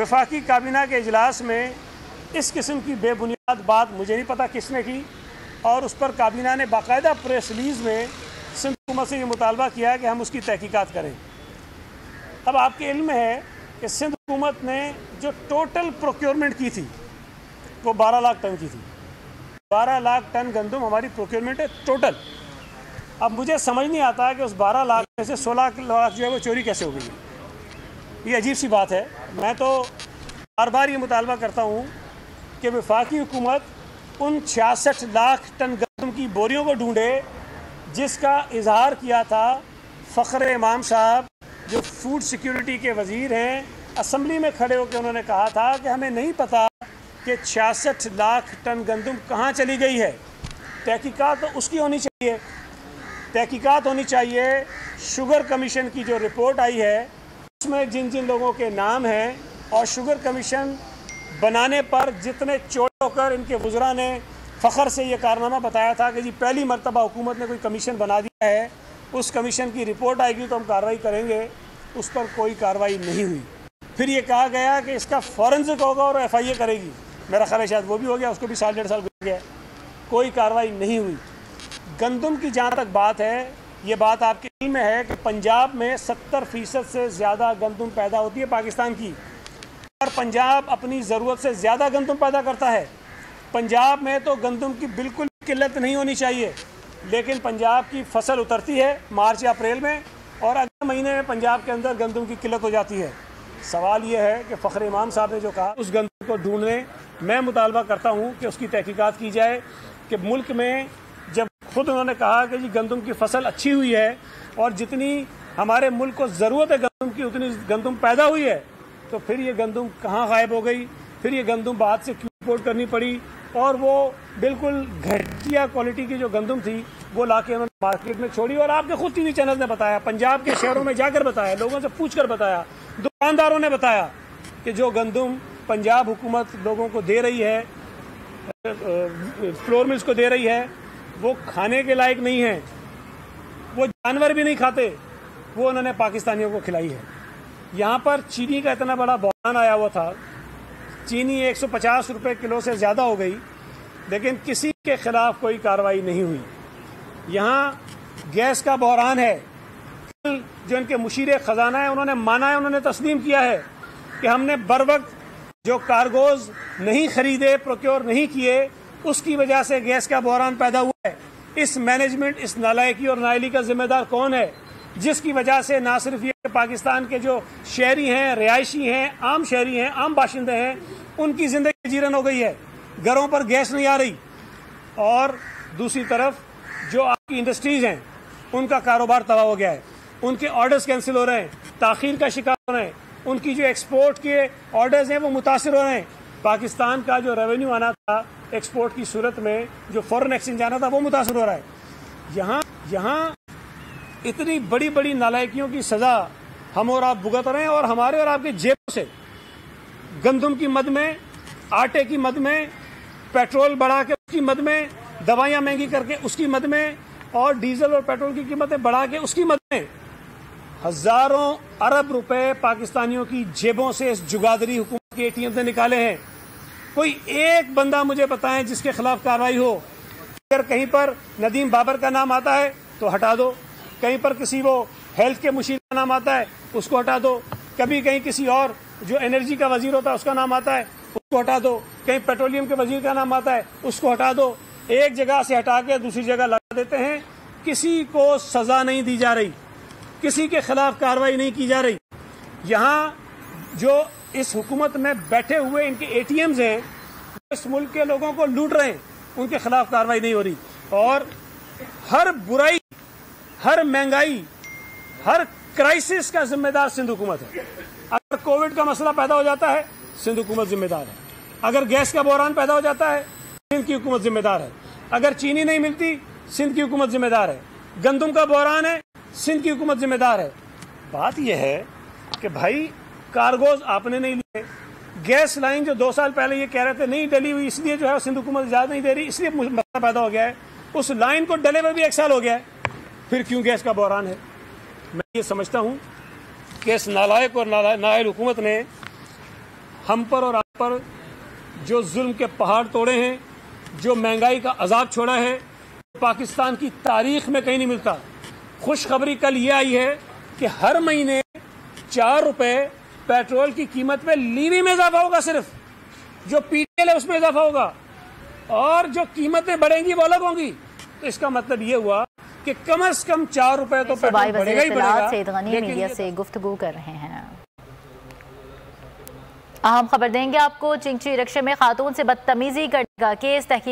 वफाकी काबीना के इजलास में इस किस्म की बेबुनियाद बात मुझे नहीं पता किसने की, और उस पर काबीना ने बाकायदा प्रेस रिलीज़ में सिंध हुकूमत से ये मुतालबा किया कि हम उसकी तहकीकात करें। अब आपके इल्म में है कि सिंध हुकूमत ने जो टोटल प्रोक्योरमेंट की थी वो 12 लाख टन की थी। 12 लाख टन गंदम हमारी प्रोक्योरमेंट है टोटल। अब मुझे समझ नहीं आता कि उस 12 लाख में से 16 लाख जो है वो चोरी कैसे हो गई है। ये अजीब सी बात है। मैं तो बार बार ये मुतालबा करता हूँ कि वफाकी हुकूमत उन 66 लाख टन गंदम की बोरियों को ढूंढे जिसका इजहार किया था फ़ख्र इमाम साहब, जो फूड सिक्योरिटी के वज़ीर हैं। असम्बली में खड़े होकर उन्होंने कहा था कि हमें नहीं पता कि 66 लाख टन गंदम कहाँ चली गई है। तहकीकात तो उसकी होनी चाहिए, तहकीकात होनी चाहिए। शुगर कमीशन की जो रिपोर्ट आई है उसमें जिन जिन लोगों के नाम हैं, और शुगर कमीशन बनाने पर जितने चौड़े होकर इनके वज़रा ने फ़ख्र से ये कारनामा बताया था कि जी पहली मरतबा हुकूमत ने कोई कमीशन बना दिया है, उस कमीशन की रिपोर्ट आएगी तो हम कार्रवाई करेंगे, उस पर कोई कार्रवाई नहीं हुई। फिर ये कहा गया कि इसका फॉरेंसिक होगा और FIA करेगी। मेरा ख्याल है शायद वो भी हो गया, उसको भी 1.5 साल गुजर गया, कोई कार्रवाई नहीं हुई। गंदम की जहाँ तक बात है, ये बात आपके इल्म में है कि पंजाब में 70% से ज़्यादा गंदम पैदा होती है पाकिस्तान की, और पंजाब अपनी ज़रूरत से ज़्यादा गंदम पैदा करता है। पंजाब में तो गंदम की बिल्कुल किल्लत नहीं होनी चाहिए, लेकिन पंजाब की फसल उतरती है मार्च या अप्रैल में, और अगले महीने में पंजाब के अंदर गंदम की किल्लत हो जाती है। सवाल ये है कि फ़ख्र इमाम साहब ने जो कहा उस गंदम को ढूंढने, मैं मुतालबा करता हूँ कि उसकी तहकीकात की जाए कि मुल्क में जब खुद उन्होंने कहा कि जी गंदम की फसल अच्छी हुई है और जितनी हमारे मुल्क को ज़रूरत है गंदम की उतनी गंदम पैदा हुई है, तो फिर ये गंदम कहाँ गायब हो गई? फिर ये गंदम बाद से क्यों इंपोर्ट करनी पड़ी? और वो बिल्कुल घटिया क्वालिटी की जो गंदम थी वो लाके उन्होंने मार्केट में छोड़ी। और आपके खुद TV चैनल ने बताया, पंजाब के शहरों में जाकर बताया, लोगों से पूछ कर बताया, दुकानदारों ने बताया कि जो गंदम पंजाब हुकूमत लोगों को दे रही है, फ्लोर मिल्स को दे रही है, वो खाने के लायक नहीं है, वो जानवर भी नहीं खाते, वो उन्होंने पाकिस्तानियों को खिलाई है। यहाँ पर चीनी का इतना बड़ा बहरान आया हुआ था, चीनी 150 रुपये किलो से ज़्यादा हो गई, लेकिन किसी के खिलाफ कोई कार्रवाई नहीं हुई। यहाँ गैस का बहरान है, जो इनके मुशीर ख़जाना है उन्होंने माना है, उन्होंने तस्लीम किया है कि हमने बर वक्त जो कार्गोज नहीं खरीदे, प्रोक्योर नहीं किए, उसकी वजह से गैस का बहरान पैदा हुआ है। इस मैनेजमेंट, इस नालायकी और नाअहली का जिम्मेदार कौन है, जिसकी वजह से ना सिर्फ ये पाकिस्तान के जो शहरी हैं, रिहायशी हैं, आम शहरी हैं, आम बाशिंदे हैं, उनकी ज़िंदगी जीरन हो गई है, घरों पर गैस नहीं आ रही, और दूसरी तरफ जो आपकी इंडस्ट्रीज़ हैं उनका कारोबार तबाह हो गया है, उनके ऑर्डर्स कैंसिल हो रहे हैं, ताख़ीर का शिकार हो रहे हैं, उनकी जो एक्सपोर्ट के ऑर्डर्स हैं वो मुतासिर हो रहे हैं। पाकिस्तान का जो रेवेन्यू आना था एक्सपोर्ट की सूरत में, जो फॉरेन एक्सचेंज आना था, वो मुतासिर हो रहा है। यहाँ इतनी बड़ी बड़ी नालायकियों की सज़ा हम और आप भुगत रहे हैं, और हमारे और आपके जेबों से गंदम की मद में, आटे की मद में, पेट्रोल बढ़ा के उसकी मद में, दवाइयाँ महंगी करके उसकी मद में, और डीजल और पेट्रोल की कीमतें बढ़ा के उसकी मद में हज़ारों अरब रुपए पाकिस्तानियों की जेबों से इस जुगादरी हुकूमत के ATM से निकाले हैं। कोई एक बंदा मुझे बताएं जिसके खिलाफ कार्रवाई हो। अगर कहीं पर नदीम बाबर का नाम आता है तो हटा दो, कहीं पर किसी वो हेल्थ के मुशीर का नाम आता है उसको हटा दो, कभी कहीं किसी और जो एनर्जी का वजीर होता है उसका नाम आता है उसको हटा दो, कहीं पेट्रोलियम के वजीर का नाम आता है उसको हटा दो। एक जगह से हटा के दूसरी जगह लगा देते हैं, किसी को सज़ा नहीं दी जा रही, किसी के खिलाफ कार्रवाई नहीं की जा रही। यहाँ जो इस हुकूमत में बैठे हुए इनके ATMs हैं, इस मुल्क के लोगों को लूट रहे हैं, उनके खिलाफ कार्रवाई नहीं हो रही। और हर बुराई, हर महंगाई, हर क्राइसिस का जिम्मेदार सिंध हुकूमत है। अगर कोविड का मसला पैदा हो जाता है, सिंध हुकूमत जिम्मेदार है। अगर गैस का बहरान पैदा हो जाता है, सिंध की हुकूमत जिम्मेदार है। अगर चीनी नहीं मिलती, सिंध की हुकूमत जिम्मेदार है। गंदम का बहरान है, सिंध की हुकूमत जिम्मेदार है। बात यह है कि भाई कार्गोज आपने नहीं लिए, गैस लाइन जो 2 साल पहले ये कह रहे थे नहीं डली हुई, इसलिए जो है सिंध हुकूमत इजाज़त नहीं दे रही, इसलिए मसला पैदा हो गया है। उस लाइन को डले में भी 1 साल हो गया है, फिर क्यों गैस का बहरान है? मैं ये समझता हूँ कि इस नालायक और नाअहल हुकूमत ने ہم پر اور آپ پر جو ظلم کے پہاڑ توڑے ہیں، جو مہنگائی کا عذاب چھوڑا ہے، پاکستان کی تاریخ میں کہیں نہیں ملتا۔ خوشخبری کل یہ آئی ہے کہ ہر مہینے 4 روپے پیٹرول کی قیمت میں لیوی میں اضافہ ہوگا، صرف جو پی ٹی ایل ہے اس میں اضافہ ہوگا، اور جو قیمتیں بڑھیں گی وہ الگ ہوں گی۔ تو اس کا مطلب یہ ہوا کہ کم از کم 4 روپے تو پیٹرول بڑھے گا ہی بڑھے گا۔ سید غنی میڈیا سے گفتگو کر رہے ہیں۔ اہم خبر دیں گے آپ کو، چنگچی رکشے میں خاتون سے بدتمیزی کرنے کا کیس تحقیق